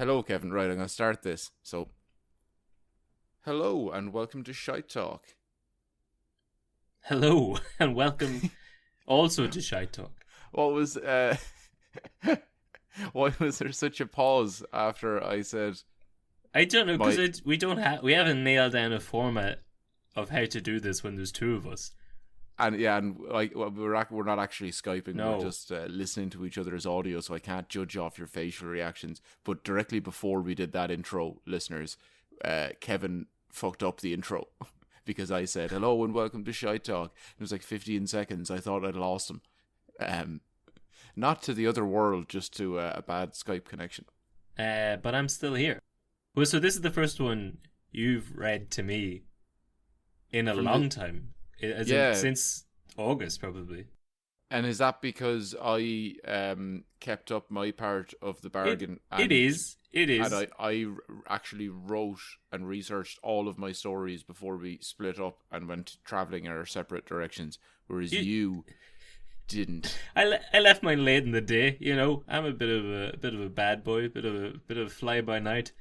Hello, Kevin. Right, I'm going to start this. So, hello and welcome to Shite Talk. Hello and welcome also to Shite Talk. What was, why was there such a pause after I said I don't know my, because we haven't nailed down a format of how to do this when there's two of us. and yeah, and like we're not actually Skyping, No. we're just listening to each other's audio, so I can't judge off your facial reactions. But directly before we did that intro, listeners, Kevin fucked up the intro because I said hello and welcome to Shite Talk. It was like 15 seconds. I thought I'd lost him. Not to the other world, just to a bad Skype connection. But I'm still here. Well, so this is the first one you've read to me in a long time. Since August, probably. And is that because I kept up my part of the bargain? It is. And I actually wrote and researched all of my stories before we split up and went travelling in our separate directions, whereas you didn't. I left mine late in the day. You know, I'm a bit of a bad boy, bit of fly by night,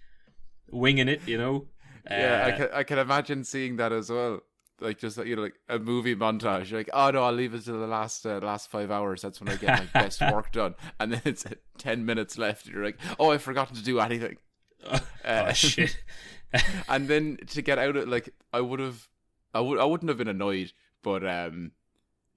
winging it. You know. I can imagine seeing that as well. Like just like a movie montage. You're like, oh no, I'll leave it to the last 5 hours. That's when I get my best work done. And then it's 10 minutes left. And you're like, oh, I've forgotten to do anything. Oh shit! And then to get out of like, I wouldn't have been annoyed, but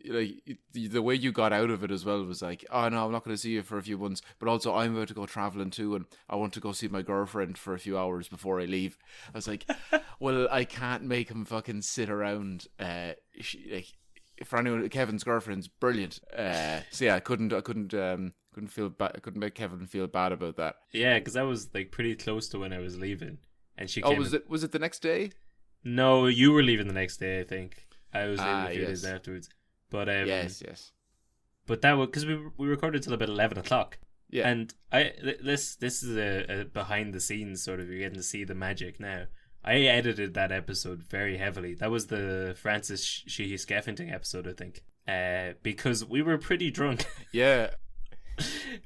like the way you got out of it as well was like, oh no, I'm not going to see you for a few months, but also I'm about to go traveling too, and I want to go see my girlfriend for a few hours before I leave. I was like, well, I can't make him fucking sit around. Like for anyone, Kevin's girlfriend's brilliant. So yeah, I couldn't feel bad. I couldn't make Kevin feel bad about that. Yeah, because I was like pretty close to when I was leaving, and she. Oh, was it the next day? No, you were leaving the next day. I think I was leaving a few days yes. afterwards. But Yes. But that was because we recorded till about 11 o'clock. Yeah. And this is a behind the scenes sort of. You're getting to see the magic now. I edited that episode very heavily. That was the Francis Sheehy Skeffington episode, I think. Because we were pretty drunk. Yeah.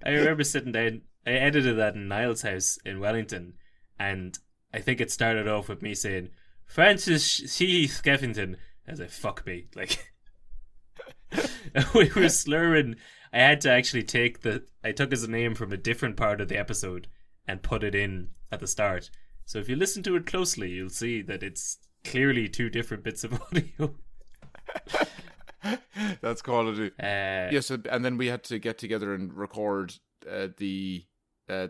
I remember sitting down. I edited that in Niall's house in Wellington, and I think it started off with me saying Francis Sheehy Skeffington. I was like, fuck me, like. We were slurring. I had to actually I took his name from a different part of the episode and put it in at the start. So if you listen to it closely, you'll see that it's clearly two different bits of audio. That's quality. So and then we had to get together and record the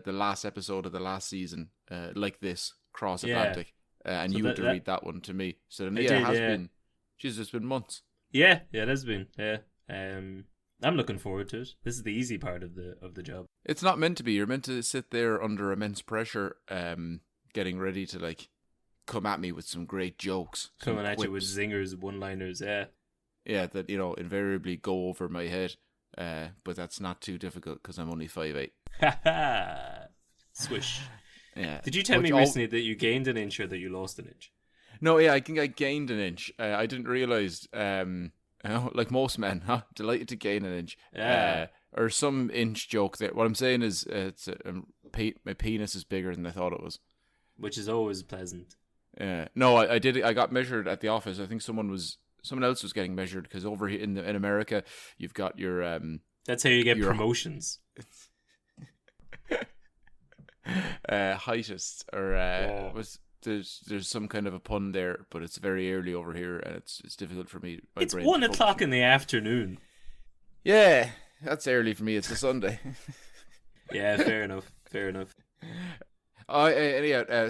last episode of the last season, like this, cross Atlantic, and so you had to read that one to me. So then, it has been. Jesus, it's been months. Yeah, it has been. Yeah, I'm looking forward to it. This is the easy part of the job. It's not meant to be. You're meant to sit there under immense pressure, getting ready to like come at me with some great jokes, coming at you with zingers, one-liners. Yeah, that invariably go over my head. But that's not too difficult because I'm only 5'8". Swish. Yeah. Did you tell me recently that you gained an inch or that you lost an inch? No, yeah, I think I gained an inch. I didn't realize, like most men, delighted to gain an inch. Or some inch joke there. What I'm saying is, my penis is bigger than I thought it was, which is always pleasant. No, I did. I got measured at the office. I think someone else was getting measured because over here in America, you've got your That's how you get promotions. Heightist or was. There's some kind of a pun there, but it's very early over here, and it's difficult for me. It's 1 o'clock in the afternoon. Yeah, that's early for me. It's a Sunday. Yeah, fair enough.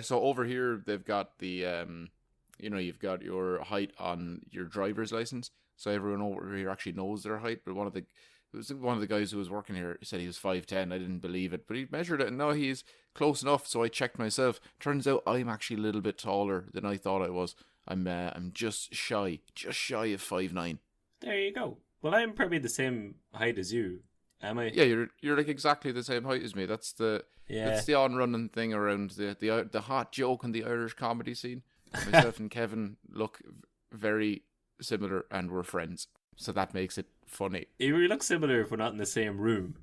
So over here they've got the you've got your height on your driver's license, so everyone over here actually knows their height. But one of the guys who was working here said he was 5'10". I didn't believe it, but he measured it, and no, he's close enough. So I checked myself. Turns out I'm actually a little bit taller than I thought I was. I'm just shy of 5'9". There you go. Well, I'm probably the same height as you. Am I? Yeah, you're like exactly the same height as me. That's the on running thing around the hot joke in the Irish comedy scene. Myself and Kevin look very similar, and we're friends. So that makes it funny. We look similar if we're not in the same room.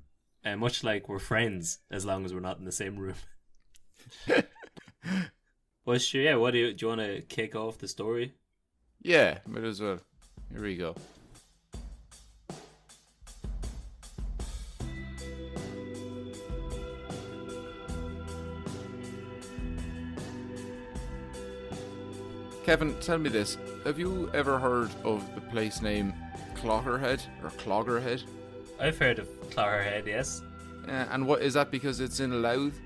Much like we're friends as long as we're not in the same room. Well, sure. Yeah. What do you want to kick off the story? Yeah, might as well. Here we go. Kevin, tell me this. Have you ever heard of the place name Clogherhead or Clogherhead? I've heard of Clogherhead. Yes. And what is that because it's in Louth?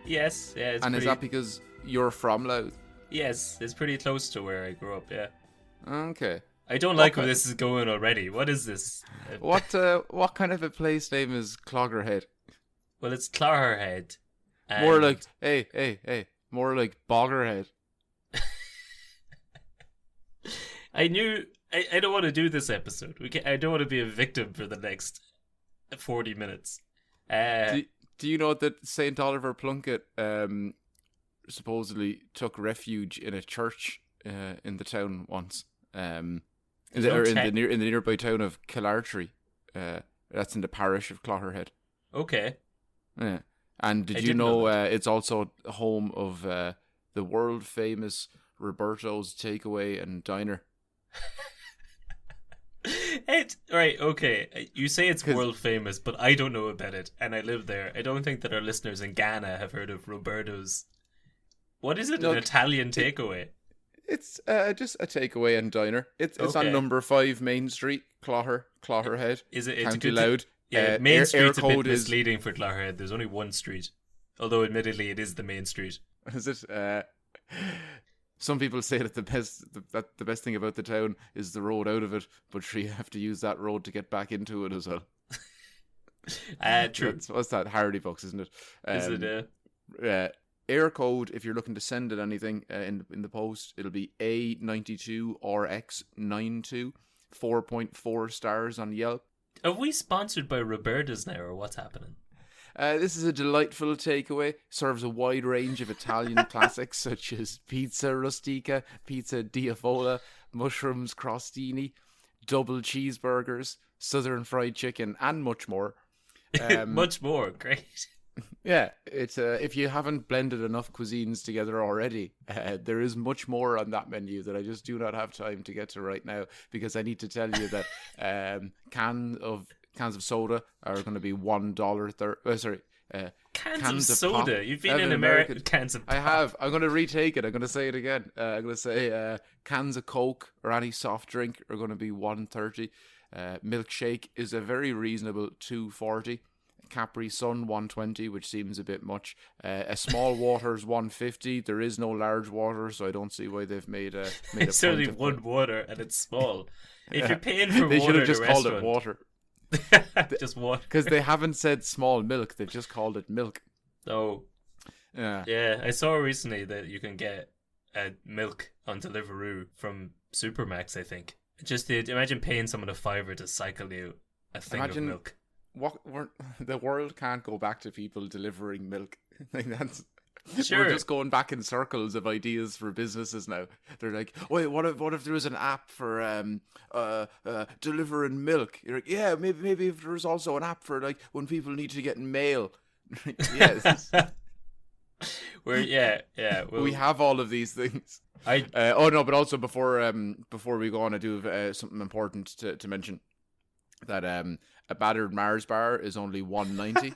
Yes. Yeah. And is that because you're from Louth? Yes, it's pretty close to where I grew up. Yeah. Okay. I don't like where this is going already. What is this? What kind of a place name is Clogherhead? Well, it's Clogherhead. More like hey, more like Boggerhead. I don't want to do this episode. I don't want to be a victim for the next 40 minutes. Do you know that Saint Oliver Plunkett supposedly took refuge in a church in the town once? In the nearby town of Killartree. That's in the parish of Clogherhead. Okay. Yeah. And did you know it's also home of the world famous Roberto's Takeaway and Diner? Right, okay. You say it's world famous, but I don't know about it, and I live there. I don't think that our listeners in Ghana have heard of Roberto's. What is it? An Italian takeaway? It's just a takeaway and diner. It's on number 5 Main Street, Clogherhead. Is it? County Louth. Yeah, Main Street's a bit misleading for Clogherhead. There's only one street, although admittedly it is the main street. Is it? Some people say that the best thing about the town is the road out of it, but you have to use that road to get back into it as well. True. What's that? Hardy Bucks, isn't it? Is it? Air code, if you're looking to send it anything in the post, it'll be A92RX92, 4.4 stars on Yelp. Are we sponsored by Roberta's now, or what's happening? This is a delightful takeaway. Serves a wide range of Italian classics such as pizza rustica, pizza diavola, mushrooms crostini, double cheeseburgers, southern fried chicken, and much more. Much more, great. Yeah, it's if you haven't blended enough cuisines together already, there is much more on that menu that I just do not have time to get to right now, because I need to tell you that cans of soda are going to be $1.30. Cans of soda. You've been in America. Cans of pop. I have. I'm going to retake it. I'm going to say it again. I'm going to say cans of Coke or any soft drink are going to be $1.30. Milkshake is a very reasonable $2.40. Capri Sun $1.20, which seems a bit much. A small water's $1.50. There is no large water, so I don't see why they've made a. It's only one water and it's small. If you're paying for they water, should have just called it water. Just water, because they haven't said small milk. They've just called it milk. Oh, yeah. I saw recently that you can get milk on Deliveroo from Supermax. I think. Just imagine paying someone a $5 to cycle you a thing of milk. The world can't go back to people delivering milk. Like that's sure. We're just going back in circles of ideas for businesses now. They're like, wait, what if there was an app for delivering milk? You're like, yeah, maybe if there was also an app for like when people need to get mail. Yes. We have all of these things. But also before we go on, I do have something important to mention. That a battered Mars bar is only $1.90.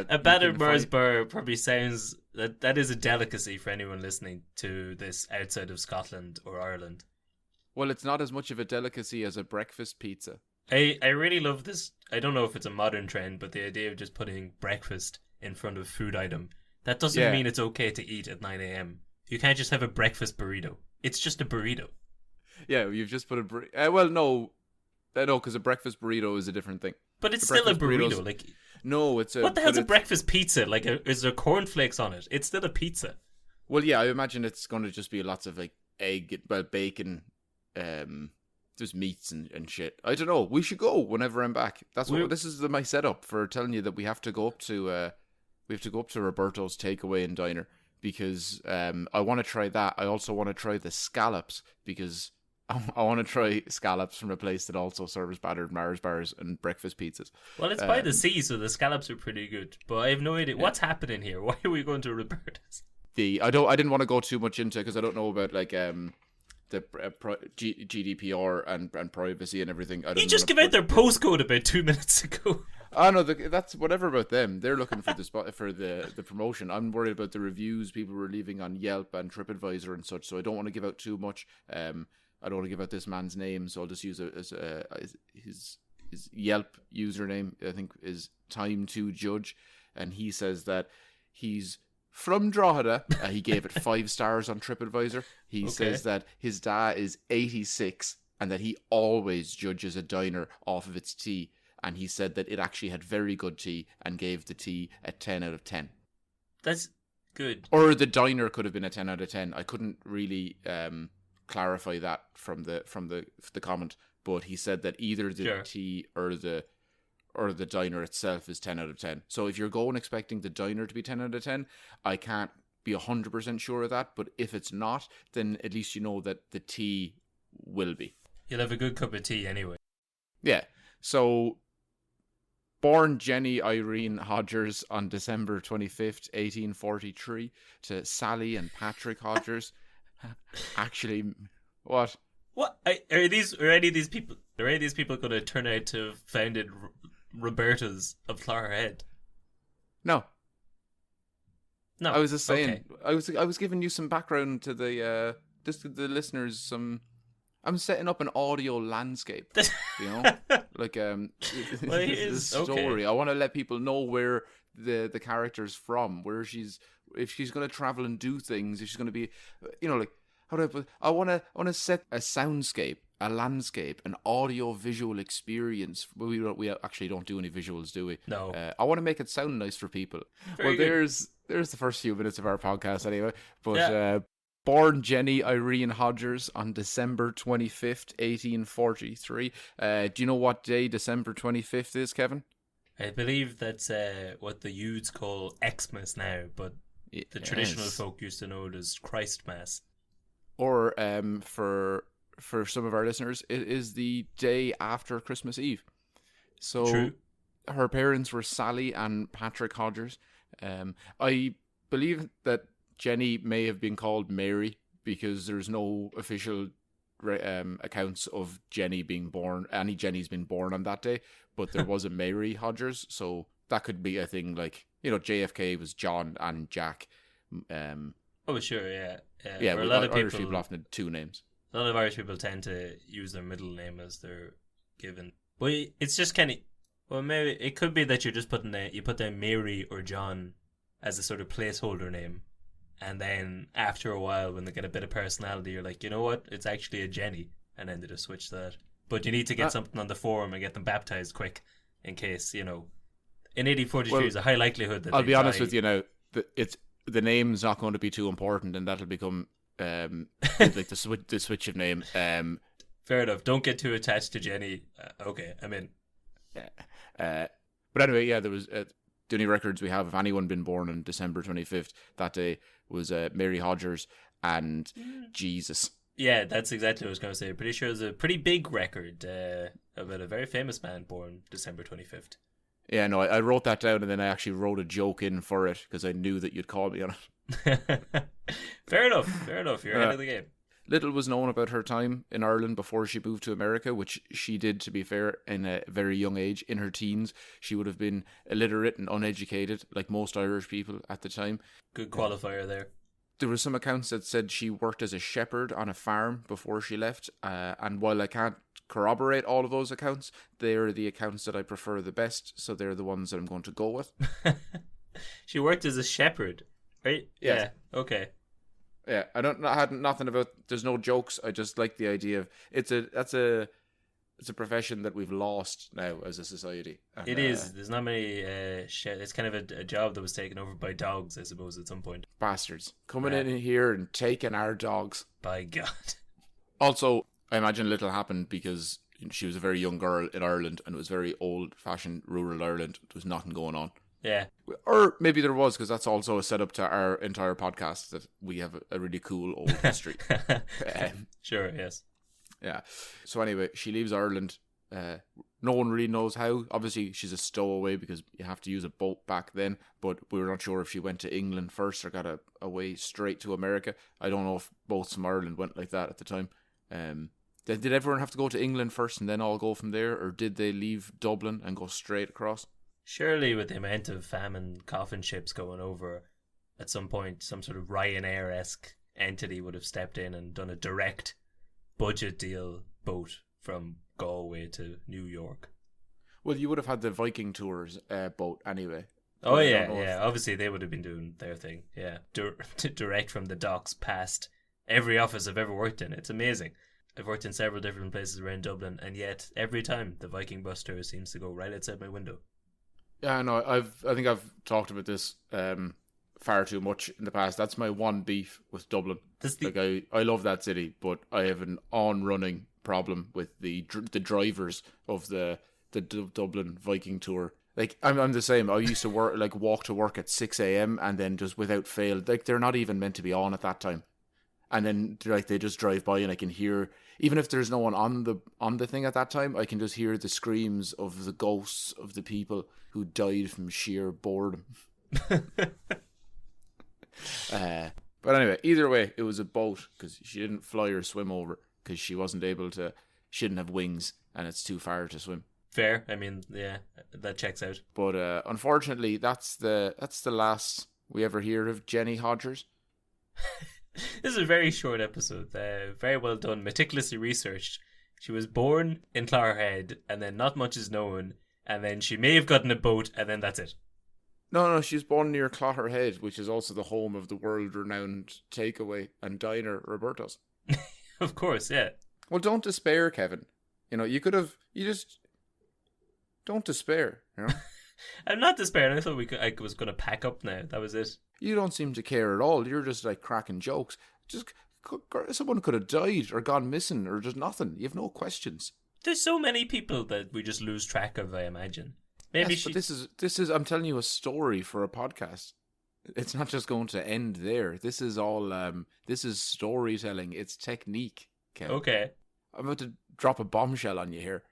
A battered Mars bar probably sounds that is a delicacy for anyone listening to this outside of Scotland or Ireland. Well, it's not as much of a delicacy as a breakfast pizza. I really love this. I don't know if it's a modern trend, but the idea of just putting breakfast in front of food item. That doesn't mean it's okay to eat at 9 a.m. You can't just have a breakfast burrito. It's just a burrito. Yeah, you've just put a burrito. Well, no, because a breakfast burrito is a different thing. But it's still a burrito. Like, no, it's a. What the hell's a breakfast pizza? Like, is there cornflakes on it? It's still a pizza. Well, yeah, I imagine it's going to just be lots of like bacon, just meats and shit. I don't know. We should go whenever I'm back. This is my setup for telling you that we have to go up to Roberto's Takeaway and Diner, because I want to try that. I also want to try the scallops, because I want to try scallops from a place that also serves battered Mars bars and breakfast pizzas. Well, it's by the sea, so the scallops are pretty good. But I have no idea what's happening here. Why are we going to Roberta's? I didn't want to go too much into because I don't know about like the GDPR and privacy and everything. You just gave out their postcode about 2 minutes ago. Oh no, that's whatever about them. They're looking for the spot for the promotion. I'm worried about the reviews people were leaving on Yelp and TripAdvisor and such. So I don't want to give out too much. I don't want to give out this man's name, so I'll just use it as his Yelp username. I think is Time to Judge, and he says that he's from Drogheda. He gave it 5 stars on TripAdvisor. He says that his dad is 86 and that he always judges a diner off of its tea. And he said that it actually had very good tea and gave the tea a 10 out of 10. That's good. Or the diner could have been a 10 out of 10. I couldn't really clarify that from the comment, but he said that either the tea or the diner itself is 10 out of 10. So if you're going expecting the diner to be 10 out of 10, I can't be 100% sure of that, but if it's not, then at least you know that the tea will be. You'll have a good cup of tea anyway. Yeah. So born Jenny Irene Hodgers on December 25th, 1843, to Sally and Patrick Hodgers. Actually, what? What are any of these people going to turn out to have founded Roberta's of Clogherhead? No. I was just saying. Okay. I was giving you some background to the listeners. I'm setting up an audio landscape, you know, like the story. I want to let people know where the character's from, where if she's going to travel and do things, if she's going to be, you know, like how do I put? I want to set a soundscape, a landscape, an audio visual experience. We actually don't do any visuals, do we? No. I want to make it sound nice for people. Very good. There's the first few minutes of our podcast anyway, but. Yeah. Born Jenny Irene Hodgers on December 25th, 1843. Do you know what day December 25th is, Kevin? I believe that's what the youths call Xmas now, but the traditional folk used to know it as Christmas. Or for some of our listeners, it is the day after Christmas Eve. So True. Her parents were Sally and Patrick Hodgers. I believe that Jenny may have been called Mary because there's no official accounts of Jenny being born. Any Jenny's been born on that day, but there was a Mary Hodgers, so that could be a thing. Like, you know, JFK was John and Jack. Oh, sure, yeah. Yeah, a lot of Irish people often had 2 names. A lot of Irish people tend to use their middle name as their given. But it's just kind of, well, maybe it could be that you're just you put down Mary or John as a sort of placeholder name. And then after a while, when they get a bit of personality, you're like, you know what? It's actually a Jenny. And then they just switch that. But you need to get something on the forum and get them baptized quick in case, you know, in 1843 is a high likelihood that I'll be honest with you now. The name's not going to be too important, and that'll become like the switch of name. Fair enough. Don't get too attached to Jenny. Okay, I'm in. But anyway, there was the only records we have of anyone been born on December 25th that day was Mary Hodgers and Jesus. Yeah, that's exactly what I was going to say. Pretty sure it's a pretty big record about a very famous man born December 25th. Yeah, no, I wrote that down and then I actually wrote a joke in for it because I knew that you'd call me on it. Fair enough. You're ahead of the game. Little was known about her time in Ireland before she moved to America, which she did, to be fair, in a very young age. In her teens, she would have been illiterate and uneducated, like most Irish people at the time. Good qualifier there. There were some accounts that said she worked as a shepherd on a farm before she left, and while I can't corroborate all of those accounts, they're the accounts that I prefer the best, so they're the ones that I'm going to go with. She worked as a shepherd, right? Yes. Yeah, okay. Yeah, I had nothing about. There's no jokes. I just like the idea of it's a profession that we've lost now as a society. And, it is. There's not many. It's kind of a job that was taken over by dogs, I suppose, at some point. Bastards coming in here and taking our dogs. By God. Also, I imagine little happened because she was a very young girl in Ireland, and it was very old-fashioned rural Ireland. There was nothing going on. Yeah. Or maybe there was, because that's also a setup to our entire podcast, that we have a really cool old history. Sure, yes. Yeah. So anyway, she leaves Ireland. No one really knows how. Obviously, she's a stowaway because you have to use a boat back then. But we were not sure if she went to England first or got a way straight to America. I don't know if boats from Ireland went like that at the time. Did everyone have to go to England first and then all go from there, or did they leave Dublin and go straight across? Surely, with the amount of famine coffin ships going over, at some point, some sort of Ryanair-esque entity would have stepped in and done a direct budget deal boat from Galway to New York. Well, you would have had the Viking tours boat anyway. Oh yeah. Obviously, they would have been doing their thing. Yeah, direct from the docks past every office I've ever worked in. It's amazing. I've worked in several different places around Dublin, and yet every time the Viking bus tour seems to go right outside my window. Yeah, I know. I think I've talked about this far too much in the past. That's my one beef with Dublin. I love that city, but I have an on-running problem with the drivers of the Dublin Viking tour. Like I'm the same. I used to walk to work at 6 a.m. and then just without fail, like they're not even meant to be on at that time. And then they just drive by and I can hear, even if there's no one on the thing at that time, I can just hear the screams of the ghosts of the people who died from sheer boredom. But anyway, either way, it was a boat because she didn't fly or swim over because she wasn't able to. She didn't have wings and it's too far to swim. Fair. I mean, yeah, that checks out. But unfortunately, that's the last we ever hear of Jenny Hodgers. This is a very short episode. Very well done, meticulously researched. She was born in Clogherhead, and then not much is known, and then she may have gotten a boat, and then that's it. No, she was born near Clogherhead, which is also the home of the world-renowned takeaway and diner Roberto's. Of course, yeah. Well, don't despair, Kevin. You just don't despair, I'm not despairing. I thought I was going to pack up now. That was it. You don't seem to care at all. You're just like cracking jokes. Just someone could have died or gone missing or just nothing. You have no questions. There's so many people that we just lose track of, I imagine. Maybe yes, but this is I'm telling you a story for a podcast. It's not just going to end there. This is all this is storytelling. It's technique, Kevin. Okay. I'm about to drop a bombshell on you here.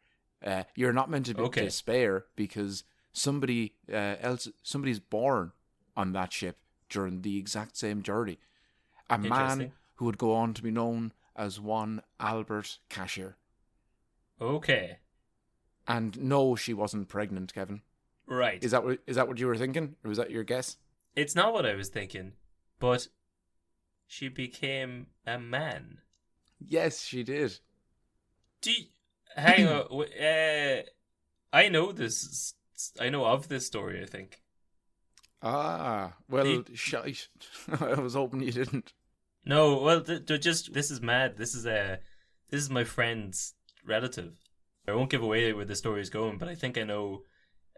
You're not meant to be despair because somebody's born on that ship during the exact same journey. A man who would go on to be known as one Albert Cashier. Okay. And no, she wasn't pregnant, Kevin. Right. Is that what you were thinking? Or was that your guess? It's not what I was thinking, but she became a man. Yes, she did. Hang on. I know this. I know of this story, I think. Ah, well, shite. I was hoping you didn't. No, well, this is mad. This is my friend's relative. I won't give away where the story is going, but I think I know.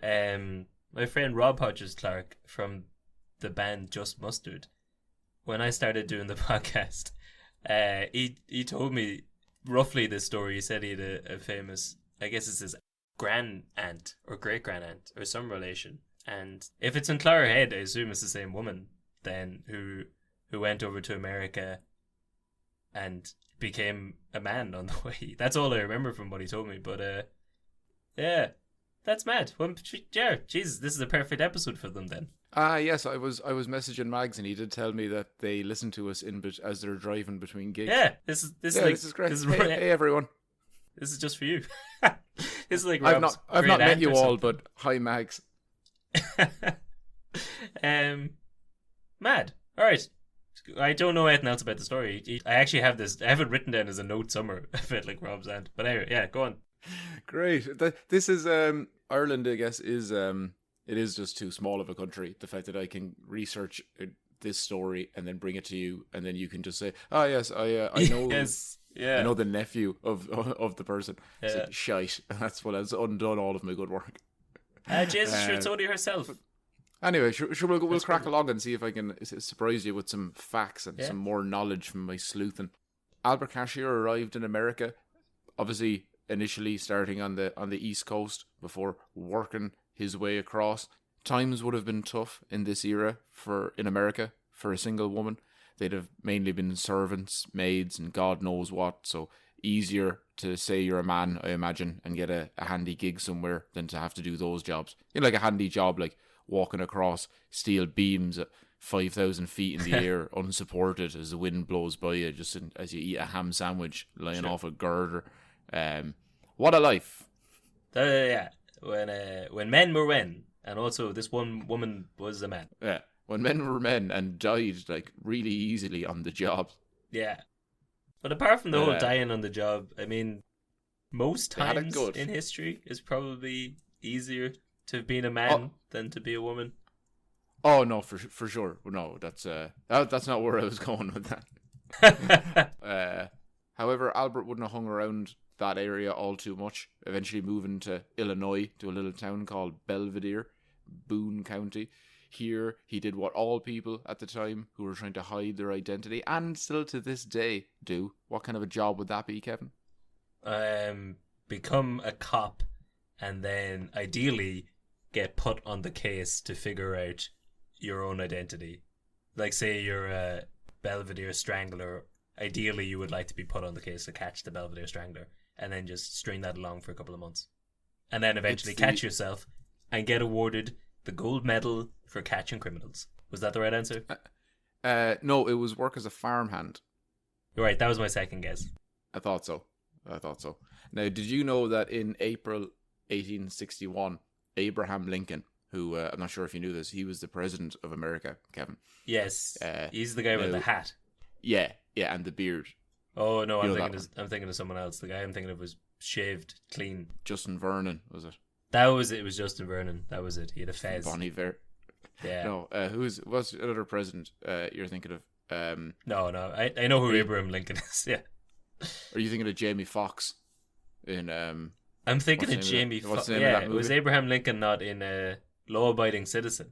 My friend Rob Hodges Clark from the band Just Mustard. When I started doing the podcast, he told me roughly this story. He said he had a famous, I guess it's his grand aunt or great grand aunt or some relation. And if it's in Clogherhead, I assume it's the same woman then who went over to America and became a man on the way. That's all I remember from what he told me. But yeah, that's mad. Well, yeah, Jesus, this is a perfect episode for them then. Yes, I was messaging Mags and he did tell me that they listen to us as they're driving between gigs. Yeah, this is great. Hey everyone. This is just for you. This is like I've not met you all, but hi Mags. Mad. All right. I don't know anything else about the story. I actually have this. I have it written down as a note somewhere. I feel like Rob's aunt. But anyway, yeah, go on. Great. This is Ireland. I guess is it is just too small of a country. The fact that I can research this story and then bring it to you, and then you can just say, "Oh yes, I know." Yes. Yeah. I know the nephew of the person. Yeah. Said, shite. That's what has undone all of my good work. Jesus, it's only herself. Anyway, we'll crack along and see if I can surprise you with some facts and some more knowledge from my sleuthing. Albert Cashier arrived in America, obviously initially starting on the East Coast before working his way across. Times would have been tough in this era in America for a single woman. They'd have mainly been servants, maids, and God knows what. So easier to say you're a man, I imagine, and get a handy gig somewhere than to have to do those jobs. You know, like a handy job, like walking across steel beams at 5,000 feet in the air, unsupported, as the wind blows by you, as you eat a ham sandwich lying off a girder. What a life! Yeah, when men were men, and also this one woman was a man. Yeah, when men were men and died like really easily on the job. Yeah, but apart from the whole dying on the job, I mean, most times in history it's probably easier to have been a man than to be a woman. Oh no, for sure. No, that's not where I was going with that. However, Albert wouldn't have hung around that area all too much. Eventually moving to Illinois, to a little town called Belvedere, Boone County. Here, he did what all people at the time who were trying to hide their identity, and still to this day do. What kind of a job would that be, Kevin? Become a cop, and then ideally get put on the case to figure out your own identity. Like, say you're a Belvedere Strangler. Ideally, you would like to be put on the case to catch the Belvedere Strangler, and then just string that along for a couple of months, and then eventually catch yourself and get awarded the gold medal for catching criminals. Was that the right answer? No, it was work as a farmhand. You're right, that was my second guess. I thought so. Now, did you know that in April 1861, Abraham Lincoln, who I'm not sure if you knew this, he was the president of America, Kevin. Yes, he's the guy with the hat. Yeah, and the beard. Oh no, I'm thinking of someone else. The guy I'm thinking of was shaved clean. Justin Vernon, was it? It was Justin Vernon. That was it. He had a fez. Bon Iver. Yeah. No, what's another president you're thinking of? No, I know who Abraham Lincoln is. Yeah. Are you thinking of Jamie Foxx in I'm thinking of Jamie Foxx. Yeah, was Abraham Lincoln not in Law Abiding Citizen?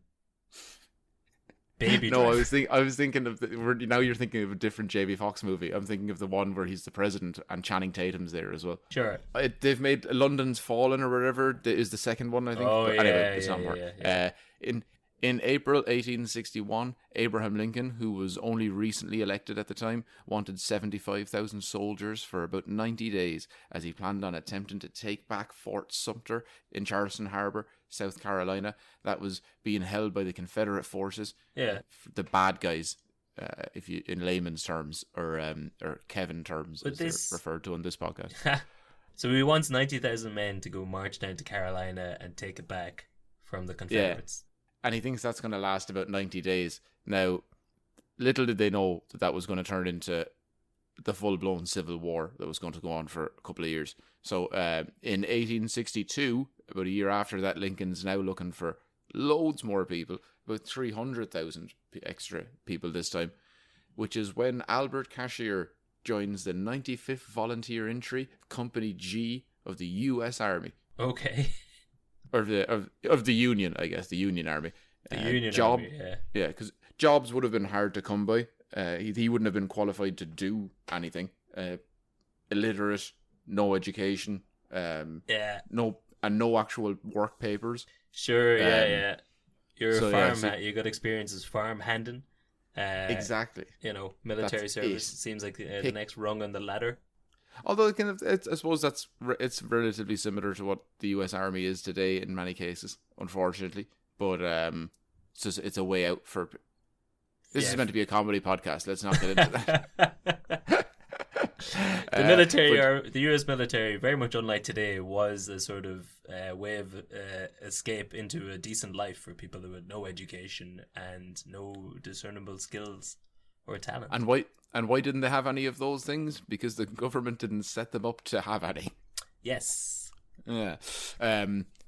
Baby Driver. No, I was thinking of now you're thinking of a different Jamie Foxx movie. I'm thinking of the one where he's the president and Channing Tatum's there as well. Sure. They've made London's Fallen or whatever is the second one, I think. Oh, but anyway, it's yeah, not more. In April 1861, Abraham Lincoln, who was only recently elected at the time, wanted 75,000 soldiers for about 90 days as he planned on attempting to take back Fort Sumter in Charleston Harbor, South Carolina. That was being held by the Confederate forces. Yeah. The bad guys, if you in layman's terms, or Kevin terms, as they're referred to on this podcast. So he wants 90,000 men to go march down to Carolina and take it back from the Confederates. Yeah. And he thinks that's going to last about 90 days. Now, little did they know that was going to turn into the full-blown civil war that was going to go on for a couple of years. So in 1862, about a year after that, Lincoln's now looking for loads more people, about 300,000 extra people this time, which is when Albert Cashier joins the 95th Volunteer Infantry, Company G of the U.S. Army. Okay. Or of the Union, I guess, the Union Army. The Union Army, yeah. Yeah, because jobs would have been hard to come by. He wouldn't have been qualified to do anything. Illiterate, no education, no actual work papers. Sure, yeah. You're a farm. You got experience as farm handing. Exactly. Military service seems like the next rung on the ladder. Although I suppose it's relatively similar to what the U.S. Army is today in many cases, unfortunately. But it's a way out for. This is meant to be a comedy podcast. Let's not get into that. The military, the U.S. military, very much unlike today, was a sort of way of escape into a decent life for people who had no education and no discernible skills or talent. And why didn't they have any of those things? Because the government didn't set them up to have any. Yes. Yeah.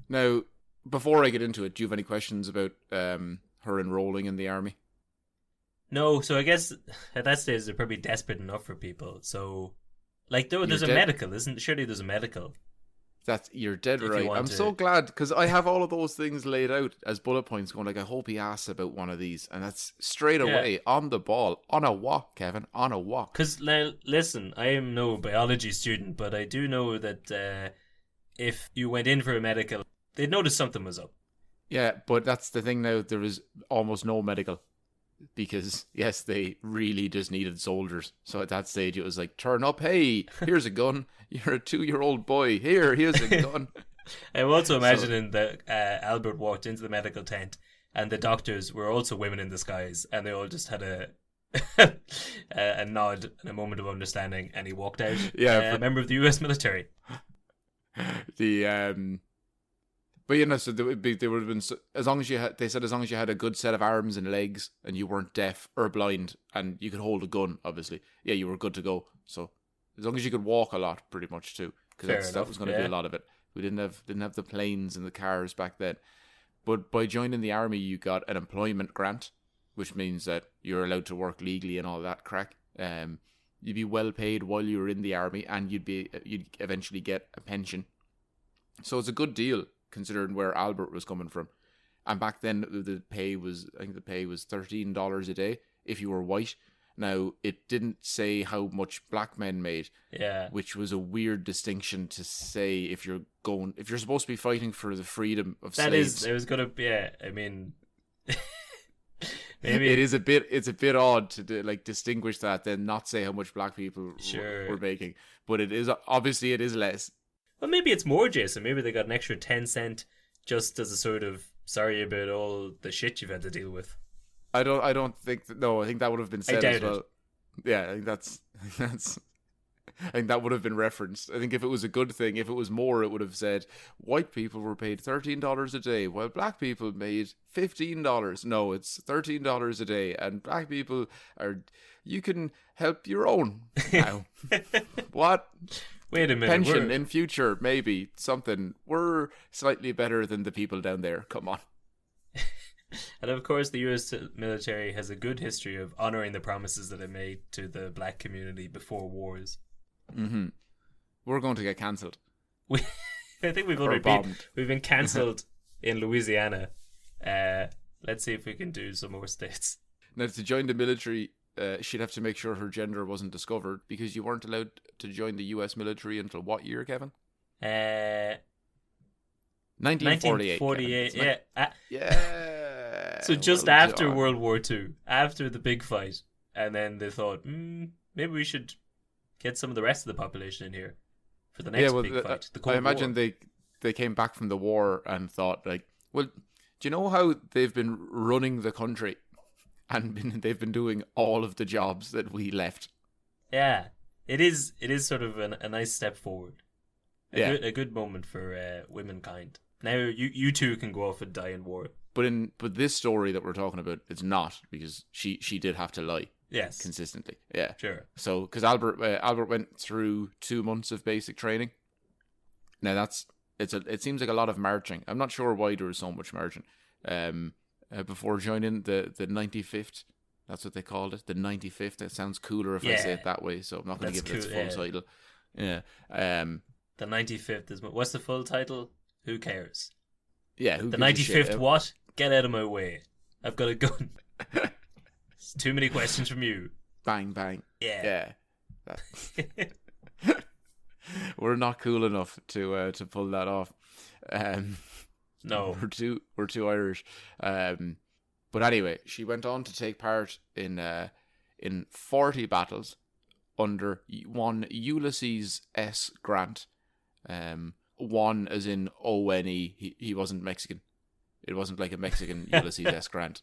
Now, before I get into it, do you have any questions about her enrolling in the army? No, so I guess at that stage they're probably desperate enough for people. So, there's a medical, surely there's a medical. You're dead right. I'm so glad, because I have all of those things laid out as bullet points going, I hope he asks about one of these. And that's straight away on the ball, on a walk, Kevin, on a walk. Because, listen, I am no biology student, but I do know that if you went in for a medical, they'd notice something was up. Yeah, but that's the thing now, there is almost no medical. because yes, they really just needed soldiers. So at that stage, it was like, turn up, hey, here's a gun. You're a 2-year-old boy. Here's a gun. I'm also imagining that Albert walked into the medical tent, and the doctors were also women in disguise, and they all just had a nod and a moment of understanding, and he walked out. Yeah, a member of the U.S. military. But so they would have been, as long as you had. They said as long as you had a good set of arms and legs, and you weren't deaf or blind, and you could hold a gun, obviously, yeah, you were good to go. So as long as you could walk a lot, pretty much too, because that was going to be a lot of it. We didn't have the planes and the cars back then. But by joining the army, you got an employment grant, which means that you're allowed to work legally and all that crack. You'd be well paid while you were in the army, and you'd eventually get a pension. So it's a good deal considering where Albert was coming from. And back then, the pay was $13 a day if you were white. Now, it didn't say how much black men made, which was a weird distinction to say if you're supposed to be fighting for the freedom of slaves. It was going to be, I mean, maybe it's a bit odd to distinguish that, then not say how much black people were making. But it is less. Well, maybe it's more, Jason. Maybe they got an extra 10 cent just as a sort of sorry about all the shit you've had to deal with. I don't think no. I think that would have been said as well. Yeah, I think I think that would have been referenced. I think if it was a good thing, if it was more, it would have said white people were paid $13 a day, while black people made $15. No, it's $13 a day, and black people you can help your own now. What? Wait a minute. Pension in future, maybe something. We're slightly better than the people down there. Come on. And of course, the US military has a good history of honouring the promises that it made to the black community before wars. Mm-hmm. We're going to get cancelled. I think we've been cancelled in Louisiana. Let's see if we can do some more states. Now, to join the military, she'd have to make sure her gender wasn't discovered, because you weren't allowed to join the US military until what year, Kevin? 1948. 1948, Kevin. yeah. So just after World War II, after the big fight, and then they thought, maybe we should get some of the rest of the population in here for the next big fight. The Cold I imagine War. they came back from the war and thought, like, well, do you know how they've been running the country and they've been doing all of the jobs that we left? Yeah, it is sort of a nice step forward. A good moment for womankind. Now you two can go off and die in war. But this story that we're talking about, it's not, because she did have to lie. Yes. Consistently. Yeah. Sure. So, because Albert went through 2 months of basic training. Now it seems like a lot of marching. I'm not sure why there was so much marching. Before joining the 95th, that's what they called it, the 95th. It sounds cooler if I say it that way. So I'm not going to give it its full title. Yeah. The 95th is what's the full title? Who cares? Yeah. The 95th what? Get out of my way. I've got a gun. It's too many questions from you. Bang bang. Yeah. We're not cool enough to pull that off. No, we're too Irish. But anyway, she went on to take part in 40 battles under one Ulysses S. Grant. One as in O-N-E. He wasn't Mexican. It wasn't like a Mexican Ulysses S. Grant.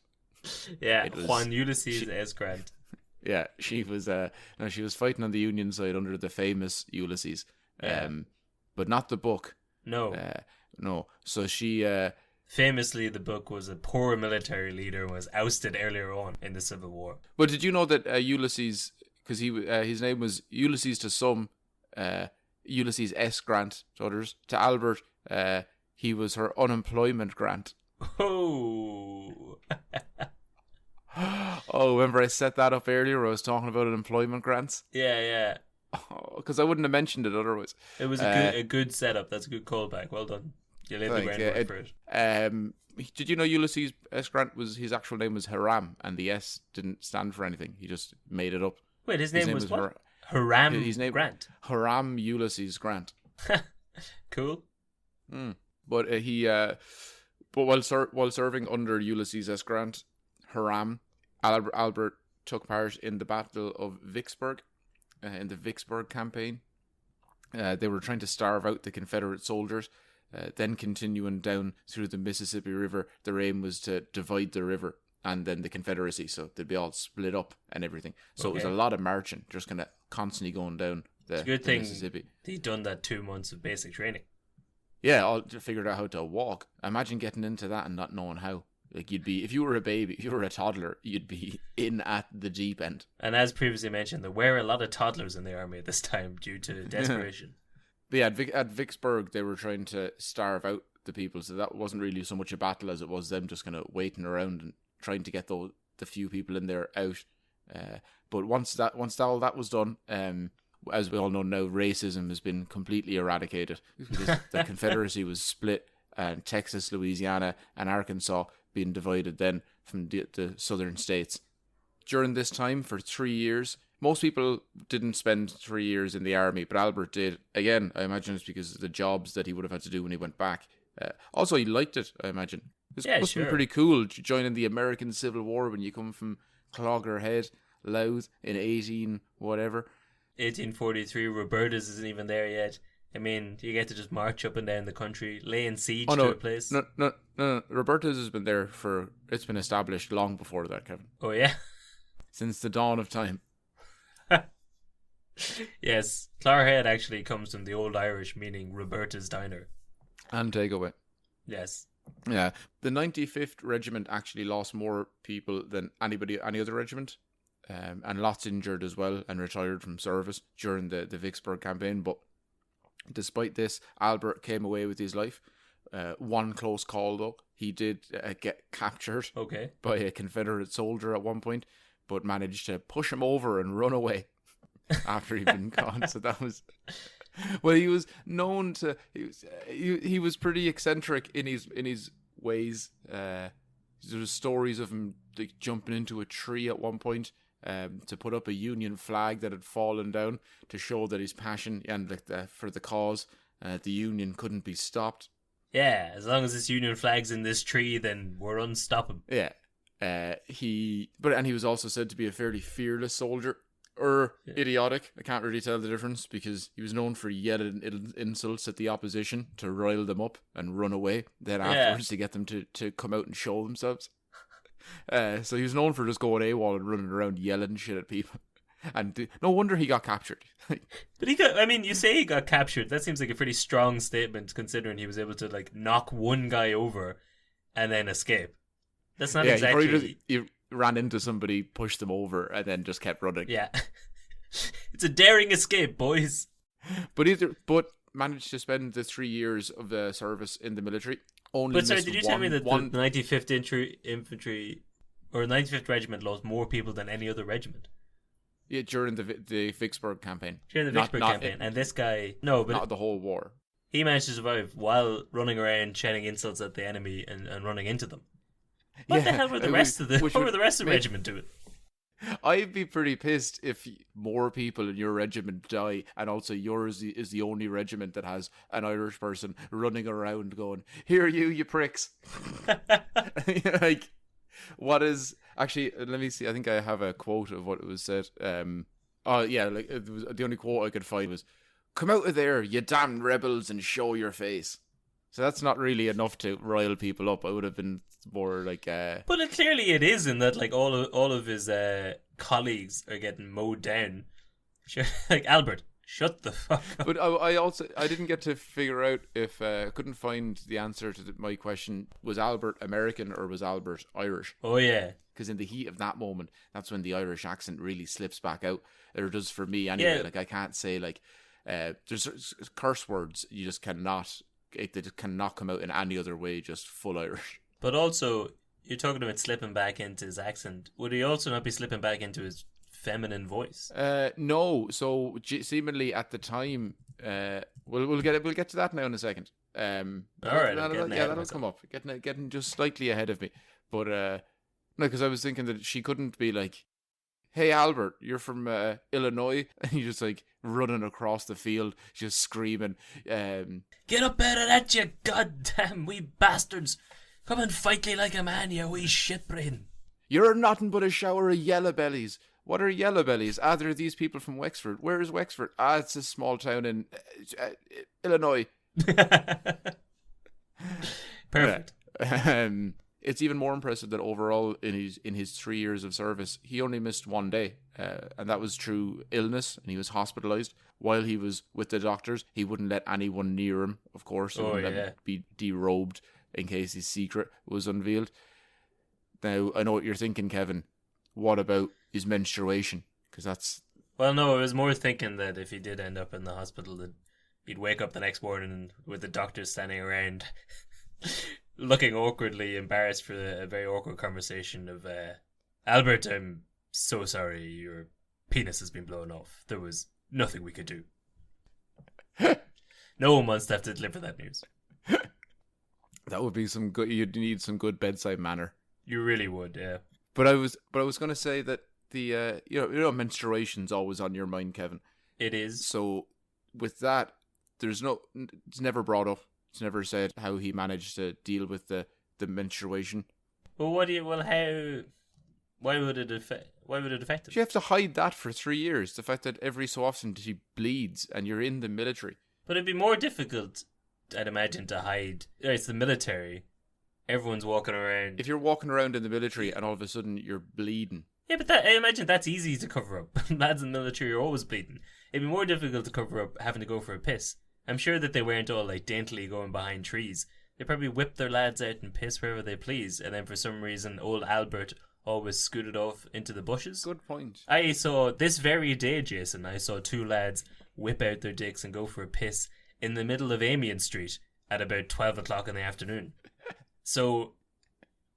Yeah, Juan Ulysses S. Grant. Yeah, she was she was fighting on the Union side under the famous Ulysses. But not the book. No. No. So she famously, the book was a poor military leader and was ousted earlier on in the Civil War. But did you know that Ulysses, because his name was Ulysses to some, Ulysses S. Grant to others, to Albert, he was her unemployment grant. Oh. Oh, remember I set that up earlier where I was talking about employment grants? Yeah. Because I wouldn't have mentioned it otherwise. It was a good setup. That's a good callback. Well done. You laid the groundwork for it. Did you know Ulysses S. Grant his actual name was Hiram, and the S didn't stand for anything. He just made it up. Wait, his name was what? Hiram Grant. Hiram Ulysses Grant. Cool. But while serving under Ulysses S. Grant, Hiram, Albert took part in the Battle of Vicksburg, in the Vicksburg campaign. They were trying to starve out the Confederate soldiers. Then continuing down through the Mississippi River, their aim was to divide the river and then the Confederacy, so they'd be all split up and everything. So It was a lot of marching, just kind of constantly going down the Mississippi. They'd done that 2 months of basic training. Yeah, all figured out how to walk. Imagine getting into that and not knowing how. Like, you'd be, if you were a baby, if you were a toddler, you'd be in at the deep end. And as previously mentioned, there were a lot of toddlers in the army at this time due to desperation. But yeah, at Vicksburg, they were trying to starve out the people, so that wasn't really so much a battle as it was them just kind of waiting around and trying to get the few people in there out. But once all that was done, as we all know now, racism has been completely eradicated. The Confederacy was split, and Texas, Louisiana, and Arkansas being divided then from the southern states. During this time, for 3 years, most people didn't spend 3 years in the army, but Albert did. Again, I imagine it's because of the jobs that he would have had to do when he went back. Also, he liked it, I imagine. It must have been pretty cool joining the American Civil War when you come from Clogherhead, Louth, in 1843, Roberta's isn't even there yet. I mean, you get to just march up and down the country, laying siege to a place. No. Roberta's has been there it's been established long before that, Kevin. Oh, yeah? Since the dawn of time. Yes, Clogherhead actually comes from the Old Irish, meaning Roberta's Diner. And takeaway. Yes. Yeah. The 95th Regiment actually lost more people than any other regiment. And lots injured as well and retired from service during the Vicksburg campaign. But despite this, Albert came away with his life. One close call, though. He did get captured by a Confederate soldier at one point, but managed to push him over and run away after he'd been caught. So that was... Well, he was known to... He was pretty eccentric in his ways. There was stories of him like, jumping into a tree at one point to put up a Union flag that had fallen down to show that his passion and for the cause, the Union couldn't be stopped. Yeah, as long as this Union flag's in this tree, then we're unstoppable. Yeah. He was also said to be a fairly fearless soldier. Or idiotic. I can't really tell the difference because he was known for yelling insults at the opposition to rile them up and run away. Then afterwards to get them to come out and show themselves. So he was known for just going AWOL and running around yelling shit at people. And no wonder he got captured. But you say he got captured. That seems like a pretty strong statement considering he was able to like knock one guy over and then escape. That's not exactly... He ran into somebody, pushed them over, and then just kept running. Yeah. It's a daring escape, boys. But managed to spend the 3 years of the service in the military. Did you tell me that the 95th Infantry or 95th Regiment lost more people than any other regiment? Yeah, during the Vicksburg campaign. During the Vicksburg campaign. And this guy... No, but... Not the whole war. He managed to survive while running around shouting insults at the enemy and running into them. What the hell were the rest of the regiment doing? I'd be pretty pissed if more people in your regiment die, and also yours is the only regiment that has an Irish person running around going, "Here, you pricks!" Like, what is actually? Let me see. I think I have a quote of what it was said. It was the only quote I could find was, "Come out of there, you damn rebels, and show your face." So that's not really enough to rile people up. I would have been more like... But clearly it is in that like all of his colleagues are getting mowed down. Like, Albert, shut the fuck up. But I didn't get to figure out if... I couldn't find the answer to my question. Was Albert American or was Albert Irish? Oh, yeah. Because in the heat of that moment, that's when the Irish accent really slips back out. Or does for me anyway. Yeah. Like, I can't say like... there's curse words you just cannot... They just cannot come out in any other way, just full Irish. But also, you're talking about slipping back into his accent. Would he also not be slipping back into his feminine voice? No. So seemingly at the time, we'll get to that now in a second. All right, that'll come up. Getting just slightly ahead of me, but no, because I was thinking that she couldn't be like, "Hey Albert, you're from Illinois," and you're just like running across the field, just screaming, "Get up out of that, you goddamn wee bastards! Come and fight me like a man, you wee shitbrain!" You're nothing but a shower of yellow bellies. What are yellow bellies? Ah, they're these people from Wexford. Where is Wexford? Ah, it's a small town in Illinois. Perfect. It's even more impressive that overall in his 3 years of service, he only missed one day, and that was through illness, and he was hospitalized. While he was with the doctors, he wouldn't let anyone near him, of course. He wouldn't let him be derobed in case his secret was unveiled. Now, I know what you're thinking, Kevin. What about his menstruation? Because that's... Well, no, I was more thinking that if he did end up in the hospital, that he'd wake up the next morning with the doctors standing around looking awkwardly embarrassed for a very awkward conversation of, Albert, I'm so sorry, your penis has been blown off. There was nothing we could do. No one wants to have to deliver that news. That would be some good... You'd need some good bedside manner. You really would, yeah. But I was going to say that the menstruation's always on your mind, Kevin. It is. So with that, it's never brought up. It's never said how he managed to deal with the menstruation. Well, why would it affect him? You have to hide that for 3 years. The fact that every so often he bleeds and you're in the military. But it'd be more difficult, I'd imagine, to hide. It's the military. Everyone's walking around. If you're walking around in the military and all of a sudden you're bleeding. Yeah, but I imagine that's easy to cover up. Lads in the military are always bleeding. It'd be more difficult to cover up having to go for a piss. I'm sure that they weren't all like daintily going behind trees. They probably whipped their lads out and piss wherever they please, and then for some reason old Albert always scooted off into the bushes. Good point. I saw this very day, Jason, I saw 2 lads whip out their dicks and go for a piss in the middle of Amiens Street at about 12 o'clock in the afternoon. So,